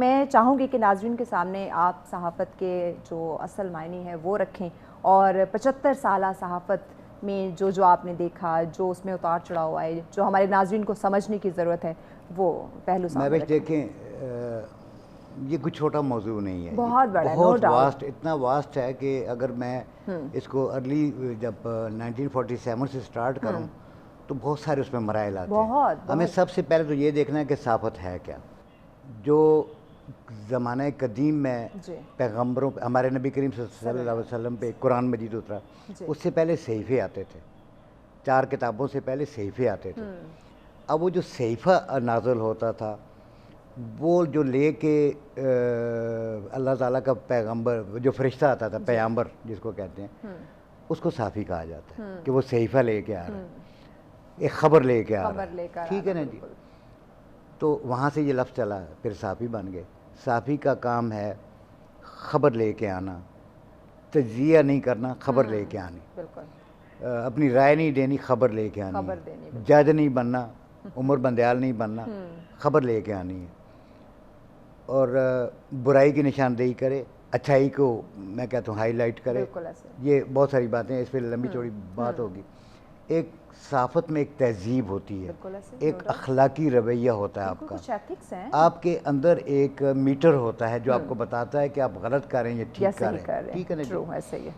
میں چاہوں گی کہ ناظرین کے سامنے آپ صحافت کے جو اصل معنی ہے وہ رکھیں، اور 75 سالہ صحافت میں جو آپ نے دیکھا، جو اس میں اتار چڑھاؤ آئے، جو ہمارے ناظرین کو سمجھنے کی ضرورت ہے، وہ پہلو سامنے رکھیں۔ دیکھیں یہ کوئی چھوٹا موضوع نہیں ہے، بہت بڑا ہے، نو بہت ڈاؤٹ، واسٹ، اتنا واسٹ ہے کہ اگر میں اس کو ارلی جب 1947 سے سٹارٹ کروں تو بہت سارے اس میں مراحل آتے ہیں۔ ہمیں سب سے پہلے تو یہ دیکھنا ہے کہ صحافت ہے کیا۔ جو زمانہ قدیم میں پیغمبروں پہ، ہمارے نبی کریم صلی اللہ علیہ وسلم پہ قرآن مجید اترا، اس سے پہلے صحیفے آتے تھے، 4 کتابوں سے پہلے صحیفے آتے تھے۔ اب وہ جو صحیفہ نازل ہوتا تھا، وہ جو لے کے اللہ تعالیٰ کا پیغمبر، جو فرشتہ آتا تھا، پیغمبر جس کو کہتے ہیں، اس کو صحافی کہا جاتا ہے کہ وہ صحیفہ لے کے آ رہا ہے، ایک خبر لے کے آ رہا ہے، ٹھیک ہے نا جی۔ تو وہاں سے یہ لفظ چلا، پھر صحافی بن گئے۔ صحافی کا کام ہے خبر لے کے آنا، تجزیہ نہیں کرنا، خبر لے کے آنی، اپنی رائے نہیں دینی، خبر لے کے آنی ہے، جج نہیں بننا، عمر بندیال نہیں بننا، خبر لے کے آنی ہے۔ اور برائی کی نشاندہی کرے، اچھائی کو میں کہتا ہوں ہائی لائٹ کرے۔ یہ بہت ساری باتیں، اس پہ لمبی چوڑی بات ہوگی۔ ایک صحافت میں ایک تہذیب ہوتی ہے، ایک اخلاقی رویہ ہوتا ہے آپ کا، آپ کے اندر ایک میٹر ہوتا ہے جو آپ کو بتاتا ہے کہ آپ غلط کر رہے ہیں یا ٹھیک کر رہے ہیں، ٹھیک ہے نا جی۔